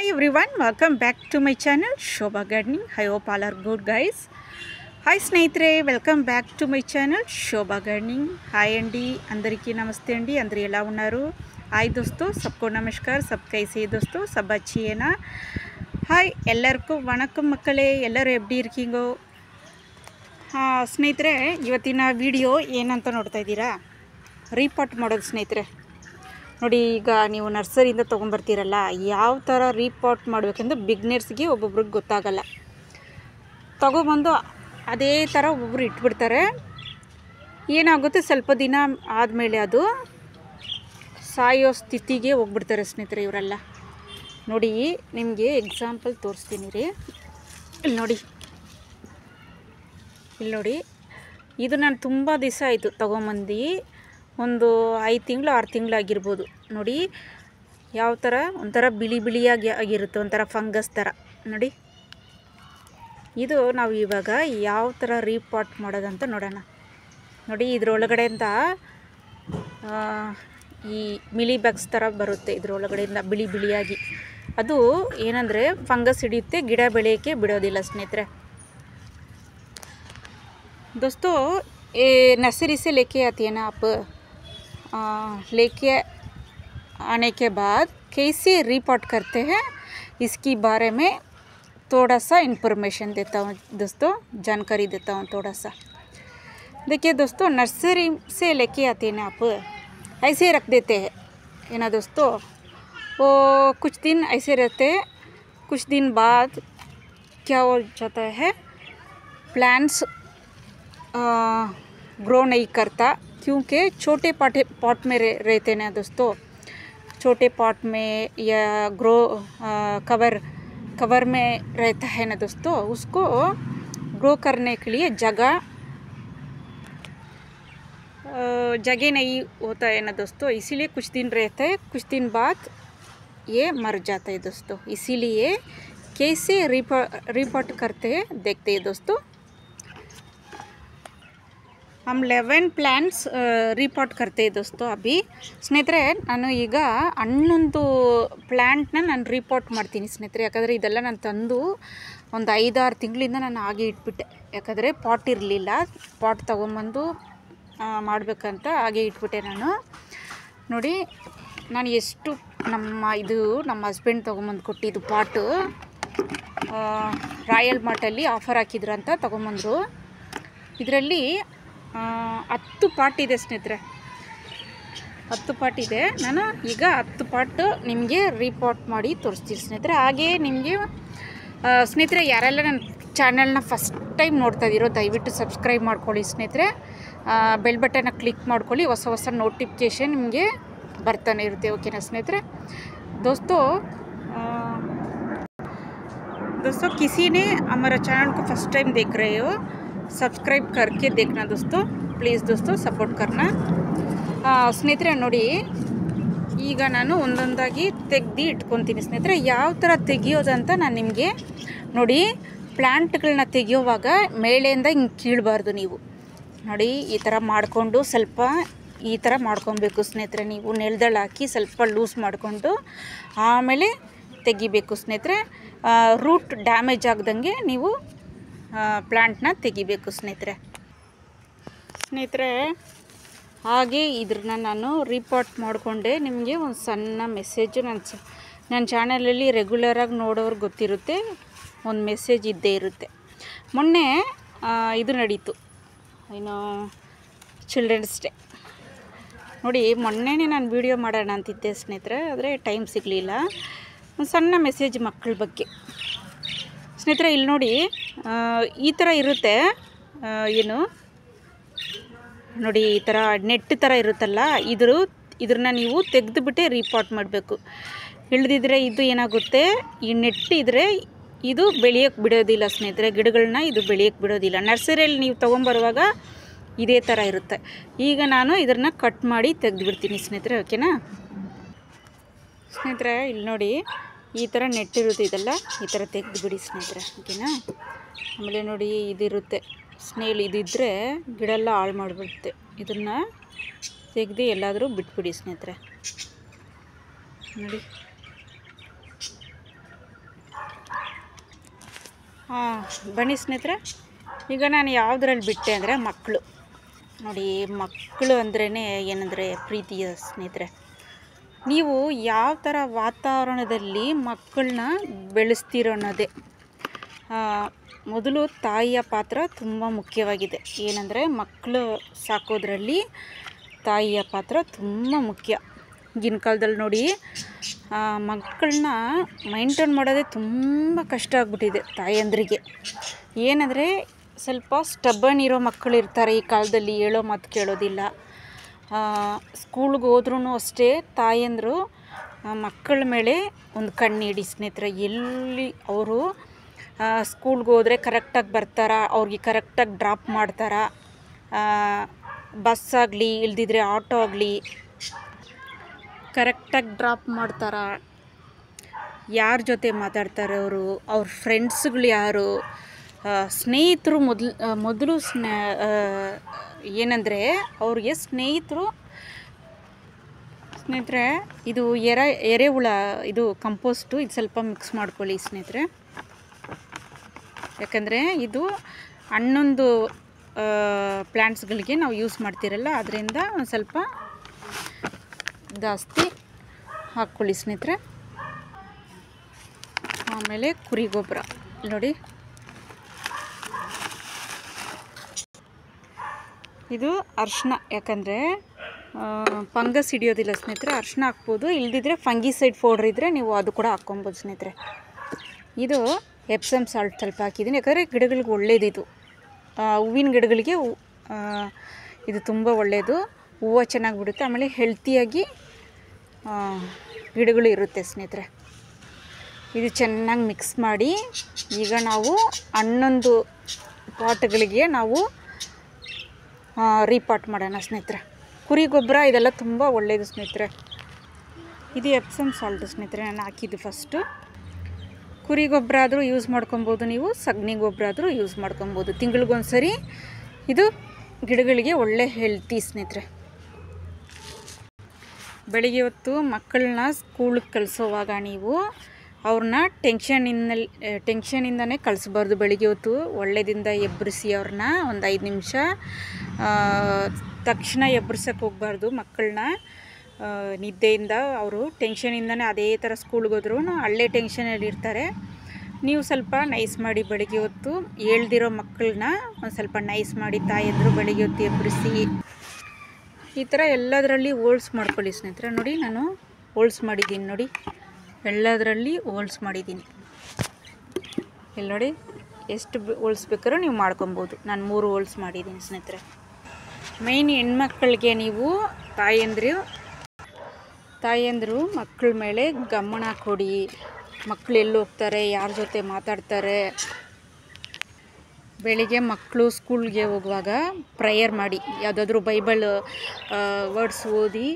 Hi everyone, welcome back to my channel Shobha Gardening. I hope all are good guys. Hi స్నేహితురే, welcome back to my channel Shobha gardening. Hi అండి, అందరికీ నమస్తే అండి. అందరూ ఎలా ఉన్నారు? హాయ్ దోಸ್ತೋ, सबको नमस्कार. सब कैसे दोस्तों? सब अच्छी है ना? ಹಾಯ್ ಎಲ್ಲರಿಗೂ ವಣಕಂ ಮಕ್ಕಳೇ, ಎಲ್ಲರೂ ಎಬ್ಡಿ ಇರ್ಕಿಂಗೋ. ಸ್ನೇಹಿತರೆ, ಇವತ್ತಿನ ವಿಡಿಯೋ ಏನಂತ ನೋಡ್ತಾ ಇದ್ದೀರಾ? ರೀಪಾಟ್ ಮಾಡೋದು ಸ್ನೇಹಿತರೆ. ನೋಡಿ, ಈಗ ನೀವು ನರ್ಸರಿಯಿಂದ ತೊಗೊಂಬರ್ತೀರಲ್ಲ, ಯಾವ ಥರ ರೀಪಾಟ್ ಮಾಡಬೇಕೆಂದು ಬಿಗ್ನರ್ಸ್ಗೆ ಒಬ್ಬೊಬ್ರಿಗೆ ಗೊತ್ತಾಗಲ್ಲ. ತೊಗೊಬಂದು ಅದೇ ಥರ ಒಬ್ಬೊಬ್ರು ಇಟ್ಬಿಡ್ತಾರೆ. ಏನಾಗುತ್ತೆ, ಸ್ವಲ್ಪ ದಿನ ಆದಮೇಲೆ ಅದು ಸಾಯೋ ಸ್ಥಿತಿಗೆ ಹೋಗ್ಬಿಡ್ತಾರೆ ಸ್ನೇಹಿತರೆ ಇವರೆಲ್ಲ. ನೋಡಿ, ನಿಮಗೆ ಎಕ್ಸಾಂಪಲ್ ತೋರಿಸ್ತೀನಿ ರೀ. ಇಲ್ಲಿ ನೋಡಿ, ಇದು ನಾನು ತುಂಬ ದಿವಸ ಆಯಿತು ತೊಗೊಂಬಂದು, ಒಂದು 5 ತಿಂಗಳು 6 ತಿಂಗಳು ಆಗಿರ್ಬೋದು. ನೋಡಿ ಯಾವ ಥರ ಒಂಥರ ಬಿಳಿಯಾಗಿ ಆಗಿರುತ್ತೆ, ಒಂಥರ ಫಂಗಸ್ ಥರ. ನೋಡಿ, ಇದು ನಾವು ಇವಾಗ ಯಾವ ಥರ ರೀಪಾಟ್ ಮಾಡೋದಂತ ನೋಡೋಣ. ನೋಡಿ, ಇದರೊಳಗಡೆಯಿಂದ ಈ ಮಿಲಿ ಬ್ಯಾಗ್ಸ್ ಥರ ಬರುತ್ತೆ, ಇದರೊಳಗಡೆಯಿಂದ ಬಿಳಿಯಾಗಿ. ಅದು ಏನಂದರೆ ಫಂಗಸ್ ಹಿಡಿಯುತ್ತೆ, ಗಿಡ ಬೆಳೆಯೋಕ್ಕೆ ಬಿಡೋದಿಲ್ಲ ಸ್ನೇಹಿತರೆ. दोस्तों, ये नर्सरी से लेके आती है ना आप, लेके आने के बाद कैसे रिपोर्ट करते हैं, इसके बारे में थोड़ा सा इन्फॉर्मेशन देता हूँ दोस्तों, जानकारी देता हूँ थोड़ा सा. देखिए दोस्तों, नर्सरी से लेके आते हैं ना आप, ऐसे रख देते हैं, है ना दोस्तों. वो कुछ दिन ऐसे रहते हैं, कुछ दिन बाद क्या हो जाता है, प्लांट्स ग्रो नहीं करता, क्योंकि छोटे पॉट में रहते हैं दोस्तों. छोटे पॉट में या कवर में रहता है ना दोस्तों, उसको ग्रो करने के लिए जगह नहीं होता है ना दोस्तों. इसीलिए कुछ दिन रहता है, कुछ दिन बाद ये मर जाता है दोस्तों. इसीलिए कैसे रिपोर्ट करते हैं देखते हैं दोस्तों. हम 11 ಪ್ಲ್ಯಾಂಟ್ಸ್ ರೀಪಾಟ್ ಕರ್ತೆ ದೋಸ್ತೋ ಅಭಿ. ಸ್ನೇಹಿತರೆ, ನಾನು ಈಗ 11 ಪ್ಲ್ಯಾಂಟ್ನ ನಾನು ರೀಪಾಟ್ ಮಾಡ್ತೀನಿ ಸ್ನೇಹಿತರೆ. ಯಾಕಂದರೆ ಇದೆಲ್ಲ ನಾನು ತಂದು ಒಂದು 5-6 ತಿಂಗಳಿಂದ ನಾನು ಹಾಗೆ ಇಟ್ಬಿಟ್ಟೆ. ಯಾಕಂದರೆ ಪಾಟ್ ಇರಲಿಲ್ಲ, ಪಾಟ್ ತೊಗೊಂಬಂದು ಮಾಡಬೇಕಂತ ಹಾಗೆ ಇಟ್ಬಿಟ್ಟೆ ನಾನು. ನೋಡಿ, ನಾನು ಎಷ್ಟು ನಮ್ಮ ಹಸ್ಬೆಂಡ್ ತೊಗೊಂಬಂದು ಕೊಟ್ಟಿದ್ದು ಪಾಟು, ರಾಯಲ್ ಮಾರ್ಟಲ್ಲಿ ಆಫರ್ ಹಾಕಿದ್ರಂತ ತೊಗೊಂಬಂದರು. ಇದರಲ್ಲಿ 10 ಪಾಟ್ ಇದೆ ಸ್ನೇಹಿತರೆ, 10 ಪಾಟ್ ಇದೆ. ನಾನು ಈಗ 10 ಪಾಟ್ ನಿಮಗೆ ರೀಪಾಟ್ ಮಾಡಿ ತೋರಿಸ್ತೀನಿ ಸ್ನೇಹಿತರೆ. ಹಾಗೆ ನಿಮಗೆ ಸ್ನೇಹಿತರೆ, ಯಾರೆಲ್ಲ ನನ್ನ ಚಾನಲ್ನ ಫಸ್ಟ್ ಟೈಮ್ ನೋಡ್ತಾ ಇದ್ದೀರೋ ದಯವಿಟ್ಟು ಸಬ್ಸ್ಕ್ರೈಬ್ ಮಾಡ್ಕೊಳ್ಳಿ ಸ್ನೇಹಿತರೆ. ಬೆಲ್ ಬಟನ್ನ ಕ್ಲಿಕ್ ಮಾಡ್ಕೊಳ್ಳಿ, ಹೊಸ ನೋಟಿಫಿಕೇಷನ್ ನಿಮಗೆ ಬರ್ತಾನೆ ಇರುತ್ತೆ. ಓಕೆನಾ ಸ್ನೇಹಿತರೆ? दोस्तों, किसी ने हमारा चैनल को फर्स्ट टाइम देख रहे हो, सब्सक्राइब करके देखना दोस्तों, प्लीज़ दोस्तों सपोर्ट करना. ಸ್ನೇಹಿತರೆ ನೋಡಿ, ಈಗ ನಾನು ಒಂದೊಂದಾಗಿ ತೆಗ್ದು ಇಟ್ಕೊತೀನಿ ಸ್ನೇಹಿತರೆ. ಯಾವ ಥರ ತೆಗಿಯೋದಂತ ನಾನು ನಿಮಗೆ ನೋಡಿ, ಪ್ಲ್ಯಾಂಟ್ಗಳನ್ನ ತೆಗಿಯೋವಾಗ ಮೇಳೆಯಿಂದ ಹಿಂಗೆ ಕೀಳಬಾರ್ದು ನೀವು. ನೋಡಿ, ಈ ಥರ ಮಾಡಿಕೊಂಡು ಸ್ವಲ್ಪ ಈ ಥರ ಮಾಡ್ಕೊಬೇಕು ಸ್ನೇಹಿತರೆ. ನೀವು ನೆಲದಲ್ಲಿ ಹಾಕಿ ಸ್ವಲ್ಪ ಲೂಸ್ ಮಾಡಿಕೊಂಡು ಆಮೇಲೆ ತೆಗಿಬೇಕು ಸ್ನೇಹಿತರೆ. ರೂಟ್ ಡ್ಯಾಮೇಜ್ ಆಗ್ದಂಗೆ ನೀವು ಪ್ಲ್ಯಾಂಟ್ನ ತೆಗಿಬೇಕು ಸ್ನೇಹಿತರೆ. ಹಾಗೆ ಇದ್ರನ್ನ ನಾನು ರೀಪಾಟ್ ಮಾಡಿಕೊಂಡೆ. ನಿಮಗೆ ಒಂದು ಸಣ್ಣ ಮೆಸೇಜು ನನ್ನ ಚಾನಲಲ್ಲಿ ರೆಗ್ಯುಲರಾಗಿ ನೋಡೋರು ಗೊತ್ತಿರುತ್ತೆ, ಒಂದು ಮೆಸೇಜ್ ಇದ್ದೇ ಇರುತ್ತೆ. ಮೊನ್ನೆ ಇದು ನಡೀತು, ಏನು ಚಿಲ್ಡ್ರನ್ಸ್ ಡೇ. ನೋಡಿ, ಮೊನ್ನೆನೇ ನಾನು ವೀಡಿಯೋ ಮಾಡೋಣ ಅಂತಿದ್ದೆ ಸ್ನೇಹಿತರೆ, ಆದರೆ ಟೈಮ್ ಸಿಗಲಿಲ್ಲ. ಒಂದು ಸಣ್ಣ ಮೆಸೇಜ್ ಮಕ್ಕಳ ಬಗ್ಗೆ ಸ್ನೇಹಿತರೆ. ಇಲ್ಲಿ ನೋಡಿ, ಈ ಥರ ಇರುತ್ತೆ, ಏನು ನೋಡಿ, ಈ ಥರ ನೆಟ್ ಥರ ಇರುತ್ತಲ್ಲ, ಇದ್ರನ್ನ ನೀವು ತೆಗೆದುಬಿಟ್ಟೆ ರೀಪಾಟ್ ಮಾಡಬೇಕು. ಇಳ್ದಿದ್ರೆ ಇದು ಏನಾಗುತ್ತೆ, ಈ ನೆಟ್ ಇದ್ದರೆ ಇದು ಬೆಳೆಯೋಕ್ಕೆ ಬಿಡೋದಿಲ್ಲ ಸ್ನೇಹಿತರೆ, ಗಿಡಗಳನ್ನ ಇದು ಬೆಳೆಯೋಕ್ಕೆ ಬಿಡೋದಿಲ್ಲ. ನರ್ಸರಿಯಲ್ಲಿ ನೀವು ತೊಗೊಂಬರುವಾಗ ಇದೇ ಥರ ಇರುತ್ತೆ. ಈಗ ನಾನು ಇದನ್ನು ಕಟ್ ಮಾಡಿ ತೆಗೆದುಬಿಡ್ತೀನಿ ಸ್ನೇಹಿತರೆ. ಓಕೆನಾ ಸ್ನೇಹಿತರೆ? ಇಲ್ಲಿ ನೋಡಿ, ಈ ಥರ ನೆಟ್ ಇರುತ್ತೆ, ಇದೆಲ್ಲ ಈ ಥರ ತೆಗೆದುಬಿಡಿ ಸ್ನೇಹಿತರೆ. ಓಕೆನಾ? ಆಮೇಲೆ ನೋಡಿ, ಇದಿರುತ್ತೆ ಸ್ನೇಲ್, ಇದಿದ್ದರೆ ಗಿಡ ಎಲ್ಲ ಹಾಳು ಮಾಡಿಬಿಡುತ್ತೆ. ಇದನ್ನು ತೆಗೆದು ಎಲ್ಲಾದರೂ ಬಿಟ್ಬಿಡಿ ಸ್ನೇಹಿತರೆ. ನೋಡಿ, ಬನ್ನಿ ಸ್ನೇಹಿತರೆ, ಈಗ ನಾನು ಯಾವುದ್ರಲ್ಲಿ ಬಿಟ್ಟೆ ಅಂದರೆ ಮಕ್ಕಳು ನೋಡಿ. ಮಕ್ಕಳು ಅಂದ್ರೇ ಏನಂದರೆ ಪ್ರೀತಿಯ ಸ್ನೇಹಿತರೆ. ನೀವು ಯಾವ ಥರ ವಾತಾವರಣದಲ್ಲಿ ಮಕ್ಕಳನ್ನ ಬೆಳೆಸ್ತೀರೋ ಅನ್ನೋದೇ. ಮೊದಲು ತಾಯಿಯ ಪಾತ್ರ ತುಂಬ ಮುಖ್ಯವಾಗಿದೆ. ಏನಂದರೆ ಮಕ್ಕಳು ಸಾಕೋದ್ರಲ್ಲಿ ತಾಯಿಯ ಪಾತ್ರ ತುಂಬ ಮುಖ್ಯ. ಈಗಿನ ಕಾಲದಲ್ಲಿ ನೋಡಿ, ಮಕ್ಕಳನ್ನ ಮೈಂಟೈನ್ ಮಾಡೋದೇ ತುಂಬ ಕಷ್ಟ ಆಗ್ಬಿಟ್ಟಿದೆ ತಾಯಂದ್ರಿಗೆ. ಏನಂದರೆ ಸ್ವಲ್ಪ ಸ್ಟಬ್ಬನ್ ಇರೋ ಮಕ್ಕಳು ಇರ್ತಾರೆ ಈ ಕಾಲದಲ್ಲಿ, ಹೇಳೋ ಮಾತು ಕೇಳೋದಿಲ್ಲ. ಸ್ಕೂಲ್ಗೆ ಹೋದ್ರೂ ಅಷ್ಟೇ ತಾಯಂದರು ಮಕ್ಕಳ ಮೇಲೆ ಒಂದು ಕಣ್ಣಿಡಿ ಸ್ನೇಹಿತರೆ. ಎಲ್ಲಿ ಅವರು ಸ್ಕೂಲ್ಗೆ ಹೋದರೆ ಕರೆಕ್ಟಾಗಿ ಬರ್ತಾರಾ, ಅವ್ರಿಗೆ ಕರೆಕ್ಟಾಗಿ ಡ್ರಾಪ್ ಮಾಡ್ತಾರಾ, ಬಸ್ ಆಗಲಿ ಇಲ್ದಿದ್ರೆ ಆಟೋ ಆಗಲಿ ಕರೆಕ್ಟಾಗಿ ಡ್ರಾಪ್ ಮಾಡ್ತಾರಾ, ಯಾರ ಜೊತೆ ಮಾತಾಡ್ತಾರೆ ಅವರು, ಅವ್ರ ಫ್ರೆಂಡ್ಸ್ಗಳು ಯಾರು, ಸ್ನೇಹಿತರು ಮೊದಲು ಏನಂದರೆ ಅವ್ರಿಗೆ ಸ್ನೇಹಿತರೆ ಇದು ಎರೆಹುಳ ಇದು ಕಂಪೋಸ್ಟು ಇದು ಸ್ವಲ್ಪ ಮಿಕ್ಸ್ ಮಾಡ್ಕೊಳ್ಳಿ ಸ್ನೇಹಿತರೆ. ಯಾಕಂದರೆ ಇದು ಹನ್ನೊಂದು ಪ್ಲ್ಯಾಂಟ್ಸ್ಗಳಿಗೆ ನಾವು ಯೂಸ್ ಮಾಡ್ತಿರಲ್ಲ, ಅದರಿಂದ ಒಂದು ಸ್ವಲ್ಪ ಜಾಸ್ತಿ ಹಾಕ್ಕೊಳ್ಳಿ ಸ್ನೇಹಿತರೆ. ಆಮೇಲೆ ಕುರಿ ಗೊಬ್ಬರ ನೋಡಿ, ಇದು ಅರಿಶಿನ. ಯಾಕಂದರೆ ಫಂಗಸ್ ಹಿಡಿಯೋದಿಲ್ಲ ಸ್ನೇಹಿತರೆ, ಅರಿಶಿನ ಹಾಕ್ಬೋದು. ಇಲ್ದಿದ್ರೆ ಫಂಗಿಸೈಡ್ ಪೌಡ್ರ್ ಇದ್ದರೆ ನೀವು ಅದು ಕೂಡ ಹಾಕ್ಕೊಬೋದು ಸ್ನೇಹಿತರೆ. ಇದು ಎಪ್ಸಮ್ ಸಾಲ್ಟ್ ಸ್ವಲ್ಪ ಹಾಕಿದ್ದೀನಿ, ಯಾಕಂದರೆ ಗಿಡಗಳಿಗೆ ಒಳ್ಳೇದಿದು. ಹೂವಿನ ಗಿಡಗಳಿಗೆ ಇದು ತುಂಬ ಒಳ್ಳೆಯದು, ಹೂವು ಚೆನ್ನಾಗಿ ಬಿಡುತ್ತೆ. ಆಮೇಲೆ ಹೆಲ್ತಿಯಾಗಿ ಗಿಡಗಳು ಇರುತ್ತೆ ಸ್ನೇಹಿತರೆ. ಇದು ಚೆನ್ನಾಗಿ ಮಿಕ್ಸ್ ಮಾಡಿ ಈಗ ನಾವು 11 ಪಾಟ್ಗಳಿಗೆ ನಾವು ರೀಪಾಟ್ ಮಾಡೋಣ ಸ್ನೇಹಿತರೆ. ಕುರಿ ಗೊಬ್ಬರ ಇದೆಲ್ಲ ತುಂಬ ಒಳ್ಳೆಯದು ಸ್ನೇಹಿತರೆ. ಇದು ಎಪ್ಸಮ್ ಸಾಲ್ಟು ಸ್ನೇಹಿತರೆ ನಾನು ಹಾಕಿದ್ದು ಫಸ್ಟು. ಕುರಿ ಗೊಬ್ಬರ ಆದರೂ ಯೂಸ್ ಮಾಡ್ಕೊಬೋದು, ನೀವು ಸಗಣಿ ಗೊಬ್ಬರ ಆದರೂ ಯೂಸ್ ಮಾಡ್ಕೊಬೋದು. ತಿಂಗಳಿಗೊಂದ್ಸರಿ ಇದು ಗಿಡಗಳಿಗೆ ಒಳ್ಳೆ ಹೆಲ್ತಿ ಸ್ನೇಹಿತರೆ. ಬೆಳಿಗ್ಗೆ ಹೊತ್ತು ಮಕ್ಕಳನ್ನ ಸ್ಕೂಲಿಗೆ ಕಳಿಸೋವಾಗ ನೀವು ಅವ್ರನ್ನ ಟೆನ್ಷನಿಂದನೇ ಕಳಿಸ್ಬಾರ್ದು. ಬೆಳಿಗ್ಗೆ ಹೊತ್ತು ಒಳ್ಳೆದಿಂದ ಎಬ್ಬರಿಸಿ ಅವ್ರನ್ನ ಒಂದು 5 ನಿಮಿಷ ತಕ್ಷಣ ಎಬ್ಬರಿಸೋಕ್ಕೆ ಹೋಗಬಾರ್ದು ಮಕ್ಕಳನ್ನ. ನಿದ್ದೆಯಿಂದ ಅವರು ಟೆನ್ಷನಿಂದನೇ ಅದೇ ಥರ ಸ್ಕೂಲ್ಗೆ ಹೋದ್ರೂ ಅಲ್ಲೇ ಟೆನ್ಷನಲ್ಲಿ ಇರ್ತಾರೆ. ನೀವು ಸ್ವಲ್ಪ ನೈಸ್ ಮಾಡಿ ಬೆಳಿಗ್ಗೆ ಹೊತ್ತು ಹೇಳ್ದಿರೋ ಮಕ್ಕಳನ್ನ ಒಂದು ಸ್ವಲ್ಪ ನೈಸ್ ಮಾಡಿ ತಾಯಂದರು ಬೆಳಿಗ್ಗೆ ಹೊತ್ತು ಎಬ್ಬರಿಸಿ ಈ ಥರ ಎಲ್ಲದರಲ್ಲಿ ಹೋಲ್ಸ್ ಮಾಡ್ಕೊಳ್ಳಿ ಸ್ನೇಹಿತರೆ. ನೋಡಿ ನಾನು ಹೋಲ್ಸ್ ಮಾಡಿದ್ದೀನಿ ನೋಡಿ, ಎಲ್ಲದರಲ್ಲಿ ಹೋಲ್ಸ್ ಮಾಡಿದ್ದೀನಿ. ಇಲ್ಲಿ ನೋಡಿ ಎಷ್ಟು ಹೋಲ್ಸ್ ಬೇಕಾದ್ರೂ ನೀವು ಮಾಡ್ಕೊಬೋದು. ನಾನು 3 ಹೋಲ್ಸ್ ಮಾಡಿದ್ದೀನಿ ಸ್ನೇಹಿತರೆ. ಮೇಯ್ನ್ ಹೆಣ್ಮಕ್ಳಿಗೆ ನೀವು ತಾಯಂದರು ಮಕ್ಕಳ ಮೇಲೆ ಗಮನ ಕೊಡಿ. ಮಕ್ಕಳು ಎಲ್ಲಿ ಹೋಗ್ತಾರೆ, ಯಾರ ಜೊತೆ ಮಾತಾಡ್ತಾರೆ. ಬೆಳಿಗ್ಗೆ ಮಕ್ಕಳು ಸ್ಕೂಲ್ಗೆ ಹೋಗುವಾಗ ಪ್ರೇಯರ್ ಮಾಡಿ, ಯಾವುದಾದ್ರೂ ಬೈಬಲ್ ವರ್ಡ್ಸ್ ಓದಿ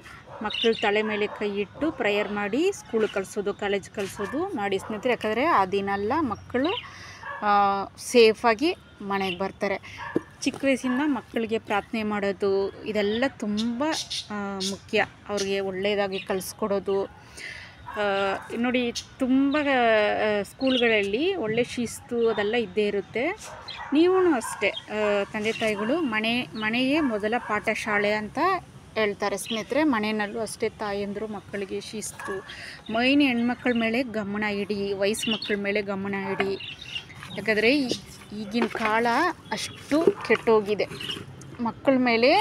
ಮಕ್ಕಳು ತಲೆ ಮೇಲೆ ಕೈ ಇಟ್ಟು ಪ್ರೇಯರ್ ಮಾಡಿ ಸ್ಕೂಲಿಗೆ ಕಳಿಸೋದು, ಕಾಲೇಜ್ ಕಳಿಸೋದು ಮಾಡಿ ಸ್ನೇಹಿತರೆ. ಯಾಕಂದರೆ ಆ ದಿನ ಎಲ್ಲ ಮಕ್ಕಳು ಸೇಫಾಗಿ ಮನೆಗೆ ಬರ್ತಾರೆ. ಚಿಕ್ಕ ವಯಸ್ಸಿಂದ ಮಕ್ಕಳಿಗೆ ಪ್ರಾರ್ಥನೆ ಮಾಡೋದು ಇದೆಲ್ಲ ತುಂಬ ಮುಖ್ಯ. ಅವ್ರಿಗೆ ಒಳ್ಳೆಯದಾಗಿ ಕಲಿಸ್ಕೊಡೋದು ನೋಡಿ. ತುಂಬ ಸ್ಕೂಲ್ಗಳಲ್ಲಿ ಒಳ್ಳೆ ಶಿಸ್ತು ಅದೆಲ್ಲ ಇದ್ದೇ ಇರುತ್ತೆ. ನೀವೂ ಅಷ್ಟೇ, ತಂದೆ ತಾಯಿಗಳು ಮನೆಯೇ ಮೊದಲ ಪಾಠ ಶಾಲೆ ಅಂತ ಹೇಳ್ತಾರೆ ಸ್ನೇಹಿತರೆ. ಮನೆಯಲ್ಲೂ ಅಷ್ಟೇ ತಾಯಂದರು ಮಕ್ಕಳಿಗೆ ಶಿಸ್ತು, ಮೈನ್ ಹೆಣ್ಮಕ್ಳ ಮೇಲೆ ಗಮನ ಇಡಿ, ವಯಸ್ಸು ಮಕ್ಕಳ ಮೇಲೆ ಗಮನ ಇಡಿ. ಯಾಕಂದರೆ ಈಗಿನ ಕಾಲ ಅಷ್ಟು ಕೆಟ್ಟೋಗಿದೆ. ಮಕ್ಕಳ ಮೇಲೆ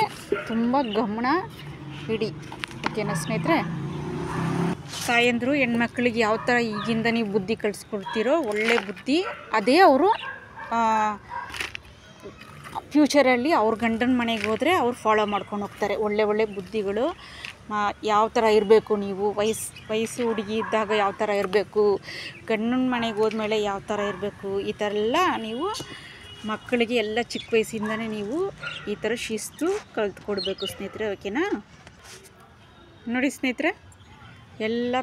ತುಂಬ ಗಮನ ಇಡಿ, ಓಕೆನಾ ಸ್ನೇಹಿತರೆ. ತಾಯಂದರು ಹೆಣ್ಮಕ್ಳಿಗೆ ಯಾವ ಥರ ಈಗಿಂದ ನೀವು ಬುದ್ಧಿ ಕಲಿಸ್ಕೊಡ್ತೀರೋ ಒಳ್ಳೆ ಬುದ್ಧಿ ಅದೇ ಅವರು ಫ್ಯೂಚರಲ್ಲಿ ಅವ್ರ ಗಂಡನ ಮನೆಗೆ ಹೋದರೆ ಅವ್ರು ಫಾಲೋ ಮಾಡ್ಕೊಂಡು ಹೋಗ್ತಾರೆ. ಒಳ್ಳೆ ಬುದ್ಧಿಗಳು ಯಾವ ಥರ ಇರಬೇಕು, ನೀವು ವಯಸ್ಸು ಹುಡುಗಿ ಇದ್ದಾಗ ಯಾವ ಥರ ಇರಬೇಕು, ಗಂಡನ ಮನೆಗೆ ಹೋದ್ಮೇಲೆ ಯಾವ ಥರ ಇರಬೇಕು, ಈ ಥರ ಎಲ್ಲ ನೀವು ಮಕ್ಕಳಿಗೆ ಎಲ್ಲ ಚಿಕ್ಕ ವಯಸ್ಸಿಂದನೇ ನೀವು ಈ ಥರ ಶಿಸ್ತು ಕಲಿತ್ಕೊಡ್ಬೇಕು ಸ್ನೇಹಿತರೆ, ಓಕೆನಾ. ನೋಡಿ ಸ್ನೇಹಿತರೆ, ಎಲ್ಲ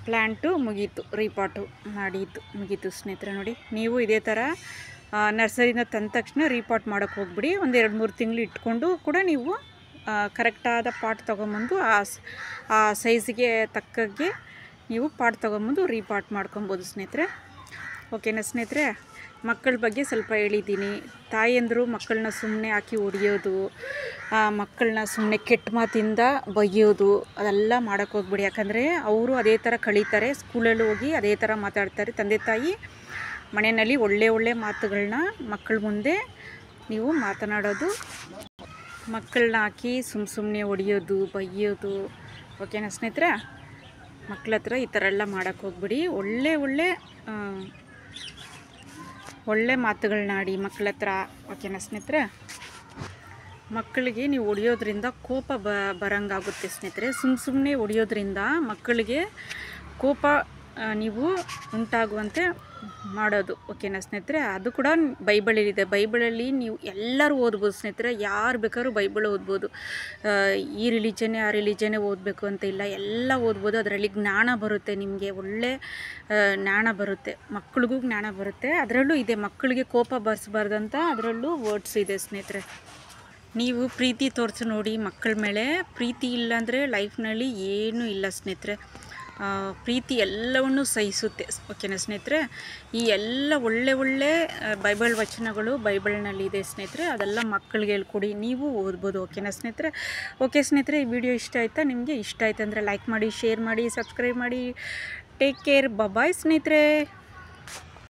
ಪ್ಲ್ಯಾಂಟು ಮುಗೀತು, ರೀಪಾಟು ಮಾಡಿದ್ದು ಮುಗೀತು ಸ್ನೇಹಿತರೆ. ನೋಡಿ ನೀವು ಇದೇ ಥರ ನರ್ಸರಿಯಿಂದ ತಂದ ತಕ್ಷಣ ರೀಪಾಟ್ ಮಾಡೋಕ್ಕೆ ಹೋಗ್ಬಿಡಿ. ಒಂದು 2-3 ತಿಂಗಳು ಇಟ್ಕೊಂಡು ಕೂಡ ನೀವು ಕರೆಕ್ಟಾದ ಪಾಟ್ ತೊಗೊಂಬಂದು ಆ ಸೈಜಿಗೆ ತಕ್ಕಾಗೆ ನೀವು ಪಾಟ್ ತೊಗೊಂಬಂದು ರೀಪಾಟ್ ಮಾಡ್ಕೊಬೋದು ಸ್ನೇಹಿತರೆ. ಓಕೆನಾ ಸ್ನೇಹಿತರೆ. ಮಕ್ಕಳ ಬಗ್ಗೆ ಸ್ವಲ್ಪ ಹೇಳಿದ್ದೀನಿ. ತಾಯಂದಿರು ಮಕ್ಕಳನ್ನ ಸುಮ್ಮನೆ ಹಾಕಿ ಹೊಡಿಯೋದು, ಮಕ್ಕಳನ್ನ ಸುಮ್ಮನೆ ಕೆಟ್ಟ ಮಾತಿಂದ ಬೈಯೋದು ಅದೆಲ್ಲ ಮಾಡೋಕ್ಕೆ ಹೋಗ್ಬಿಡಿ. ಯಾಕಂದರೆ ಅವರು ಅದೇ ಥರ ಕಳೀತಾರೆ, ಸ್ಕೂಲಲ್ಲಿ ಹೋಗಿ ಅದೇ ಥರ ಮಾತಾಡ್ತಾರೆ. ತಂದೆ ತಾಯಿ ಮನೆಯಲ್ಲಿ ಒಳ್ಳೆ ಮಾತುಗಳನ್ನ ಮಕ್ಕಳ ಮುಂದೆ ನೀವು ಮಾತನಾಡೋದು, ಮಕ್ಕಳನ್ನ ಹಾಕಿ ಸುಮ್ಮನೆ ಹೊಡಿಯೋದು ಬೈಯೋದು. ಓಕೆನಾ ಸ್ನೇಹಿತರೆ. ಮಕ್ಕಳ ಹತ್ರ ಈ ಥರ ಎಲ್ಲ ಮಾಡೋಕ್ಕೆ ಹೋಗ್ಬಿಡಿ. ಒಳ್ಳೆ ಮಾತುಗಳನ್ನಾಡಿ ಮಕ್ಕಳ ಹತ್ರ. ಓಕೆನಾ ಸ್ನೇಹಿತರೆ. ಮಕ್ಕಳಿಗೆ ನೀವು ಹೊಡಿಯೋದ್ರಿಂದ ಕೋಪ ಬರಂಗಾಗುತ್ತೆ ಸ್ನೇಹಿತರೆ. ಸುಮ್ಮನೆ ಹೊಡಿಯೋದ್ರಿಂದ ಮಕ್ಕಳಿಗೆ ಕೋಪ ನೀವು ಉಂಟಾಗುವಂತೆ ಮಾಡೋದು. ಓಕೆನಾ ಸ್ನೇಹಿತರೆ. ಅದು ಕೂಡ ಬೈಬಲಲ್ಲಿದೆ. ಬೈಬಲಲ್ಲಿ ನೀವು ಎಲ್ಲರೂ ಓದ್ಬೋದು ಸ್ನೇಹಿತರೆ, ಯಾರು ಬೇಕಾದ್ರೂ ಬೈಬಲ್ ಓದ್ಬೋದು. ಈ ರಿಲಿಜನ್ನೇ ಆ ರಿಲಿಜನ್ನೇ ಓದಬೇಕು ಅಂತ ಇಲ್ಲ, ಎಲ್ಲ ಓದ್ಬೋದು. ಅದರಲ್ಲಿ ಜ್ಞಾನ ಬರುತ್ತೆ, ನಿಮಗೆ ಒಳ್ಳೆ ಜ್ಞಾನ ಬರುತ್ತೆ, ಮಕ್ಕಳಿಗೂ ಜ್ಞಾನ ಬರುತ್ತೆ. ಅದರಲ್ಲೂ ಇದೆ, ಮಕ್ಕಳಿಗೆ ಕೋಪ ಬರ್ಸ್ಬಾರ್ದಂತ ಅದರಲ್ಲೂ ವರ್ಡ್ಸ್ ಇದೆ ಸ್ನೇಹಿತರೆ. ನೀವು ಪ್ರೀತಿ ತೋರಿಸಿ ನೋಡಿ ಮಕ್ಕಳ ಮೇಲೆ. ಪ್ರೀತಿ ಇಲ್ಲಾಂದರೆ ಲೈಫ್ನಲ್ಲಿ ಏನೂ ಇಲ್ಲ ಸ್ನೇಹಿತರೆ. ಪ್ರೀತಿ ಎಲ್ಲವನ್ನೂ ಸಹಿಸುತ್ತೆ. ಓಕೆನಾ ಸ್ನೇಹಿತರೆ. ಈ ಎಲ್ಲ ಒಳ್ಳೆ ಬೈಬಲ್ ವಚನಗಳು ಬೈಬಲ್ನಲ್ಲಿದೆ ಸ್ನೇಹಿತರೆ. ಅದೆಲ್ಲ ಮಕ್ಕಳಿಗೆ ಹೇಳ್ಕೊಡಿ, ನೀವು ಓದ್ಬೋದು. ಓಕೆನಾ ಸ್ನೇಹಿತರೆ. ಓಕೆ ಸ್ನೇಹಿತರೆ, ಈ ವಿಡಿಯೋ ಇಷ್ಟ ಆಯಿತಾ ನಿಮಗೆ? ಇಷ್ಟ ಆಯ್ತು ಅಂದರೆ ಲೈಕ್ ಮಾಡಿ, ಶೇರ್ ಮಾಡಿ, ಸಬ್ಸ್ಕ್ರೈಬ್ ಮಾಡಿ. Take care. ಬಾಯ್ ಸ್ನೇಹಿತರೆ.